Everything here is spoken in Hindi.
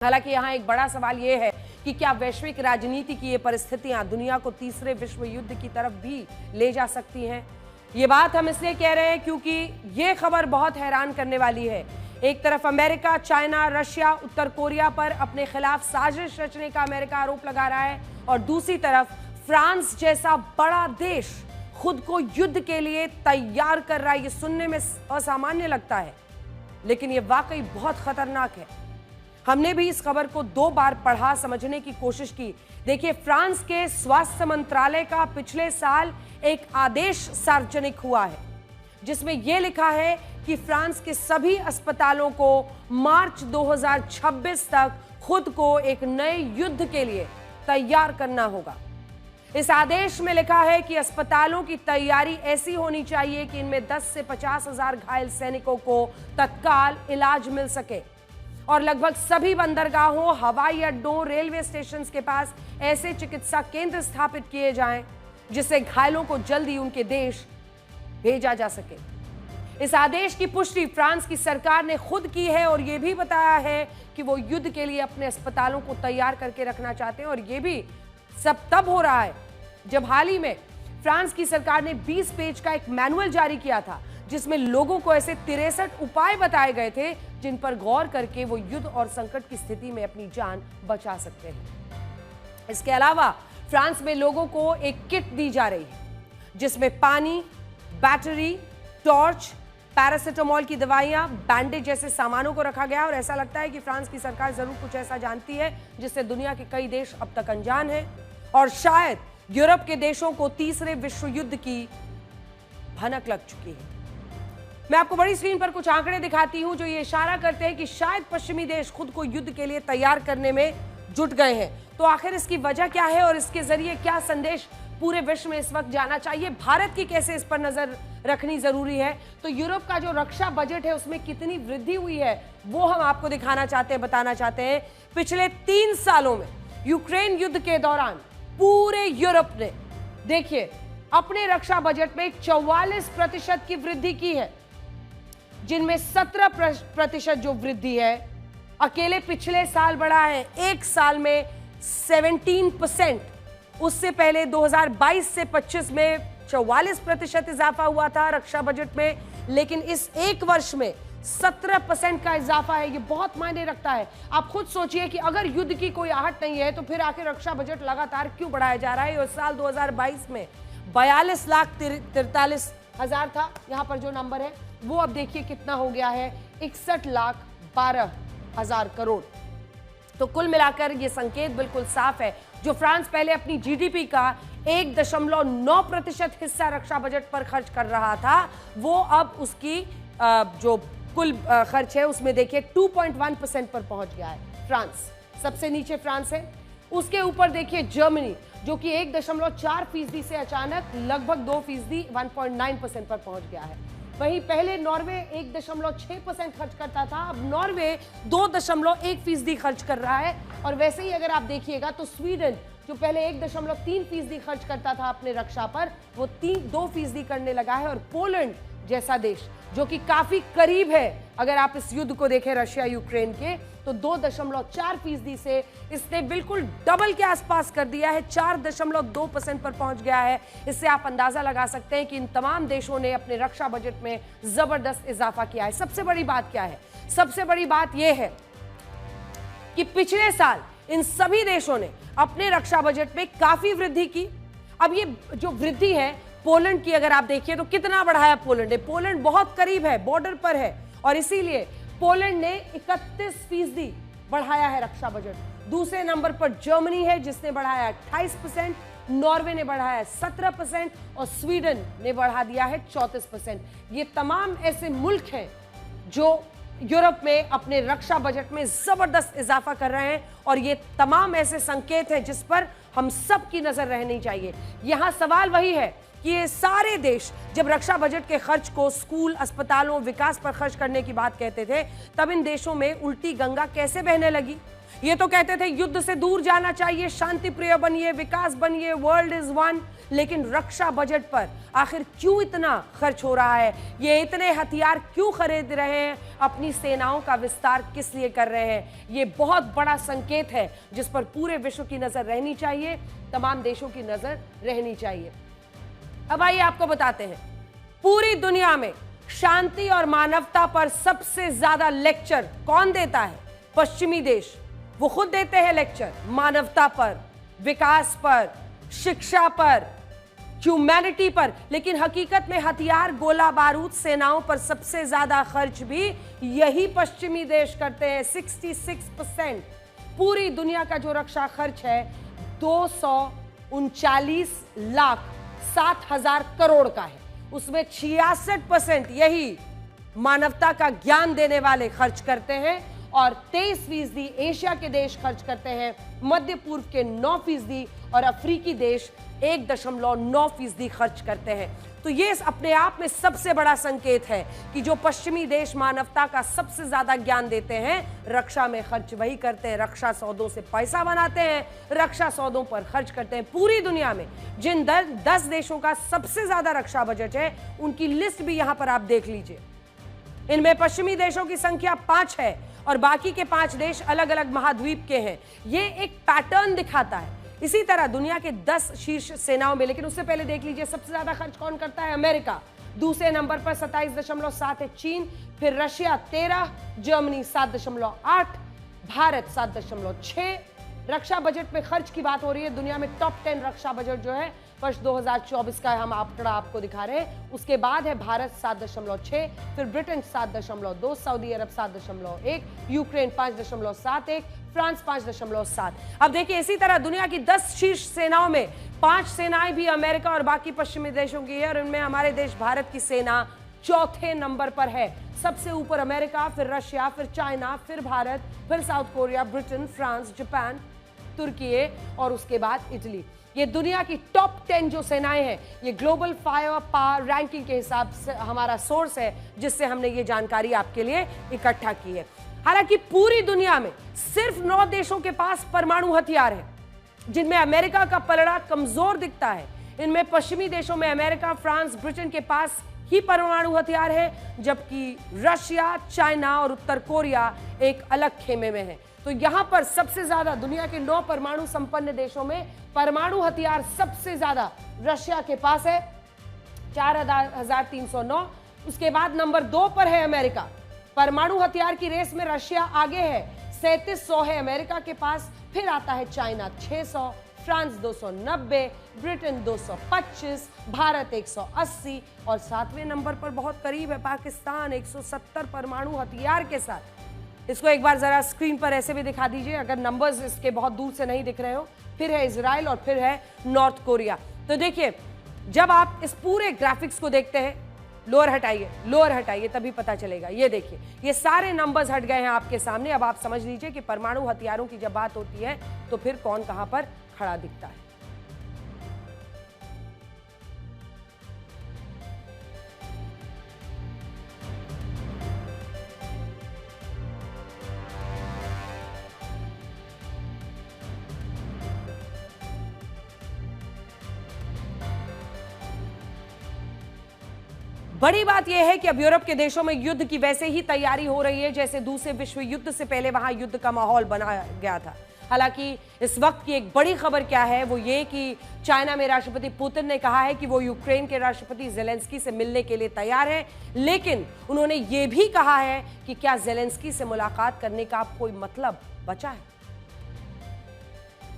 हालांकि यहाँ एक बड़ा सवाल ये है कि क्या वैश्विक राजनीति की ये परिस्थितियां दुनिया को तीसरे विश्व युद्ध की तरफ भी ले जा सकती हैं। ये बात हम इसलिए कह रहे हैं क्योंकि ये खबर बहुत हैरान करने वाली है। एक तरफ अमेरिका, चाइना, रशिया, उत्तर कोरिया पर अपने खिलाफ साजिश रचने का अमेरिका आरोप लगा रहा है और दूसरी तरफ फ्रांस जैसा बड़ा देश खुद को युद्ध के लिए तैयार कर रहा है। ये सुनने में असामान्य लगता है, लेकिन ये वाकई बहुत खतरनाक है। हमने भी इस खबर को 2 बार पढ़ा, समझने की कोशिश की। देखिए, फ्रांस के स्वास्थ्य मंत्रालय का पिछले साल एक आदेश सार्वजनिक हुआ है जिसमें यह लिखा है कि फ्रांस के सभी अस्पतालों को मार्च 2026 तक खुद को एक नए युद्ध के लिए तैयार करना होगा। इस आदेश में लिखा है कि अस्पतालों की तैयारी ऐसी होनी चाहिए कि इनमें 10 से 50 हजार घायल सैनिकों को तत्काल इलाज मिल सके और लगभग सभी बंदरगाहों, हवाई अड्डों, रेलवे स्टेशन के पास ऐसे चिकित्सा केंद्र स्थापित किए जाएं जिससे घायलों को जल्दी उनके देश भेजा जा सके। इस आदेश की पुष्टि फ्रांस की सरकार ने खुद की है और यह भी बताया है कि वो युद्ध के लिए अपने अस्पतालों को तैयार करके रखना चाहते हैं। और यह भी सब तब हो रहा है जब हाल ही में फ्रांस की सरकार ने 20 पेज का एक मैनुअल जारी किया था जिसमें लोगों को ऐसे 63 उपाय बताए गए थे जिन पर गौर करके वो युद्ध और संकट की स्थिति में अपनी जान बचा सकते हैं। इसके अलावा फ्रांस में लोगों को एक किट दी जा रही है जिसमें पानी, बैटरी, टॉर्च, पैरासिटामोल की दवाइयां, बैंडेज जैसे सामानों को रखा गया और ऐसा लगता है कि फ्रांस की सरकार जरूर कुछ ऐसा जानती है जिससे दुनिया के कई देश अब तक अनजान हैं और शायद यूरोप के देशों को तीसरे विश्व युद्ध की भनक लग चुकी है। मैं आपको बड़ी स्क्रीन पर कुछ आंकड़े दिखाती हूं जो ये इशारा करते हैं कि शायद पश्चिमी देश खुद को युद्ध के लिए तैयार करने में जुट गए हैं। तो आखिर इसकी वजह क्या है और इसके जरिए क्या संदेश पूरे विश्व में इस वक्त जाना चाहिए, भारत की कैसे इस पर नजर रखनी जरूरी है। तो यूरोप का जो रक्षा बजट है उसमें कितनी वृद्धि हुई है वो हम आपको दिखाना चाहते हैं, बताना चाहते हैं। पिछले 3 सालों में यूक्रेन युद्ध के दौरान पूरे यूरोप ने देखिए अपने रक्षा बजट में 44% की वृद्धि की है, जिनमें 17% जो वृद्धि है अकेले पिछले साल बढ़ा है। एक साल में 17%। उससे पहले 2022 से 25 में 44% इजाफा हुआ था रक्षा बजट में, लेकिन इस एक वर्ष में 17% का इजाफा है। ये बहुत मायने रखता है। आप खुद सोचिए कि अगर युद्ध की कोई आहट नहीं है तो फिर आखिर रक्षा बजट लगातार क्यों बढ़ाया जा रहा है। और साल 2022 में 42,43,000 था, यहां पर जो नंबर है वो अब देखिए कितना हो गया है, 61,12,000 करोड़। तो कुल मिलाकर ये संकेत बिल्कुल साफ है। जो फ्रांस पहले अपनी जीडीपी का 1.9% हिस्सा रक्षा बजट पर खर्च कर रहा था, वो अब उसकी जो कुल खर्च है उसमें देखिए 2.1% पर पहुंच गया है। फ्रांस सबसे नीचे फ्रांस है, उसके ऊपर देखिए जर्मनी जो कि 1.4% से अचानक लगभग 2%, 1.9% पर पहुंच गया है। वहीं पहले नॉर्वे 1.6% खर्च करता था, अब नॉर्वे 2.1% खर्च कर रहा है। और वैसे ही अगर आप देखिएगा तो स्वीडन जो पहले 1.3% खर्च करता था अपने रक्षा पर, वो 2% करने लगा है। और पोलैंड जैसा देश जो कि काफी करीब है, अगर आप इस युद्ध को देखें रशिया यूक्रेन के, तो 2.4% से इसने बिल्कुल डबल के आसपास कर दिया है, 4.2% पर पहुंच गया है। इससे आप अंदाजा लगा सकते हैं कि इन तमाम देशों ने अपने रक्षा बजट में जबरदस्त इजाफा किया है। सबसे बड़ी बात क्या है? सबसे बड़ी बात यह है कि पिछले साल इन सभी देशों ने अपने रक्षा बजट में काफी वृद्धि की। अब ये जो वृद्धि है पोलैंड की अगर आप देखिए तो कितना बढ़ाया पोलैंड ने, पोलैंड बहुत करीब है, बॉर्डर पर है और इसीलिए पोलैंड ने 31% बढ़ाया है रक्षा बजट। दूसरे नंबर पर जर्मनी है जिसने बढ़ाया 28%, नॉर्वे ने बढ़ाया 17% और स्वीडन ने बढ़ा दिया है 34%। ये तमाम ऐसे मुल्क हैं जो यूरोप में अपने रक्षा बजट में जबरदस्त इजाफा कर रहे हैं और ये तमाम ऐसे संकेत हैं जिस पर हम सब की नजर रहनी चाहिए। यहां सवाल वही है कि ये सारे देश जब रक्षा बजट के खर्च को स्कूल, अस्पतालों, विकास पर खर्च करने की बात कहते थे, तब इन देशों में उल्टी गंगा कैसे बहने लगी? ये तो कहते थे युद्ध से दूर जाना चाहिए, शांति प्रिय बनिए, विकास बनिए, वर्ल्ड इज वन। लेकिन रक्षा बजट पर आखिर क्यों इतना खर्च हो रहा है? ये इतने हथियार क्यों खरीद रहे हैं? अपनी सेनाओं का विस्तार किस लिए कर रहे हैं? ये बहुत बड़ा संकेत है जिस पर पूरे विश्व की नजर रहनी चाहिए, तमाम देशों की नजर रहनी चाहिए। अब आइए आपको बताते हैं, पूरी दुनिया में शांति और मानवता पर सबसे ज्यादा लेक्चर कौन देता है? पश्चिमी देश। वो खुद देते हैं लेक्चर मानवता पर, विकास पर, शिक्षा पर, ह्यूमैनिटी पर। लेकिन हकीकत में हथियार, गोला बारूद, सेनाओं पर सबसे ज्यादा खर्च भी यही पश्चिमी देश करते हैं। 66% पूरी दुनिया का जो रक्षा खर्च है 239,07,000 करोड़ का है। उसमें 66% यही मानवता का ज्ञान देने वाले खर्च करते हैं और 23% एशिया के देश खर्च करते हैं, मध्य पूर्व के 9% और अफ्रीकी देश 1.9% खर्च करते हैं। तो ये अपने आप में सबसे बड़ा संकेत है कि जो पश्चिमी देश मानवता का सबसे ज्यादा ज्ञान देते हैं, रक्षा में खर्च वही करते हैं। रक्षा सौदों से पैसा बनाते हैं, रक्षा सौदों पर खर्च करते हैं। पूरी दुनिया में जिन 10 देशों का सबसे ज्यादा रक्षा बजट है, उनकी लिस्ट भी यहां पर आप देख लीजिए। इनमें पश्चिमी देशों की संख्या 5 है और बाकी के 5 देश अलग अलग महाद्वीप के हैं। ये एक पैटर्न दिखाता है। इसी तरह दुनिया के 10 शीर्ष सेनाओं में, लेकिन उससे पहले देख लीजिए सबसे ज्यादा खर्च कौन करता है? अमेरिका। दूसरे नंबर पर 27.7 है चीन, फिर रशिया 13, जर्मनी 7.8, भारत 7.6। रक्षा बजट में खर्च की बात हो रही है, दुनिया में टॉप 10 रक्षा बजट जो है वर्ष 2024 का हम आंकड़ा आपको दिखा रहे हैं। उसके बाद है भारत 7.6, फिर ब्रिटेन 7.2, सऊदी अरब 7.1, यूक्रेन 5.71, फ्रांस 5.7। अब देखिए इसी तरह दुनिया की 10 शीर्ष सेनाओं में 5 सेनाएं भी अमेरिका और बाकी पश्चिमी देशों की है और इनमें हमारे देश भारत की सेना चौथे नंबर पर है। सबसे ऊपर अमेरिका, फिर रशिया, फिर चाइना, फिर भारत, फिर South Korea, Britain, France, Japan, तुर्की और उसके बाद इटली। ये दुनिया की टॉप 10 जो सेनाएं हैं, ये ग्लोबल फायर पावर रैंकिंग के हिसाब से हमारा सोर्स है जिससे हमने ये जानकारी आपके लिए इकट्ठा की है। हालांकि पूरी दुनिया में सिर्फ 9 देशों के पास परमाणु हथियार है, जिनमें अमेरिका का पलड़ा कमजोर दिखता है। इनमें पश्चिमी देशों में अमेरिका, फ्रांस, ब्रिटेन के पास ही परमाणु हथियार है, जबकि रशिया, चाइना और उत्तर कोरिया एक अलग खेमे में है। तो यहां पर सबसे ज्यादा दुनिया के 9 परमाणु संपन्न देशों में परमाणु हथियार सबसे ज्यादा रशिया के पास है 4,309। उसके बाद नंबर 2 पर है अमेरिका। परमाणु हथियार की रेस में रशिया आगे है, 3700 है अमेरिका के पास। फिर आता है चाइना 600, फ्रांस 290, ब्रिटेन 225, भारत 180 और 7वें नंबर पर बहुत करीब है पाकिस्तान 170 परमाणु हथियार के साथ। इसको एक बार जरा स्क्रीन पर ऐसे भी दिखा दीजिए अगर नंबर्स इसके बहुत दूर से नहीं दिख रहे हो। फिर है इजराइल और फिर है नॉर्थ कोरिया। तो देखिए जब आप इस पूरे ग्राफिक्स को देखते हैं, लोअर हटाइए तभी पता चलेगा। ये देखिए ये सारे नंबर्स हट गए हैं आपके सामने। अब आप समझ लीजिए कि परमाणु हथियारों की जब बात होती है तो फिर कौन कहां पर खड़ा दिखता है। बड़ी बात यह है कि अब यूरोप के देशों में युद्ध की वैसे ही तैयारी हो रही है जैसे दूसरे विश्व युद्ध से पहले वहां युद्ध का माहौल बनाया गया था। हालांकि इस वक्त की एक बड़ी खबर क्या है वो ये कि चाइना में राष्ट्रपति पुतिन ने कहा है कि वो यूक्रेन के राष्ट्रपति जेलेंस्की से मिलने के लिए तैयार है, लेकिन उन्होंने ये भी कहा है कि क्या जेलेंस्की से मुलाकात करने का कोई मतलब बचा है।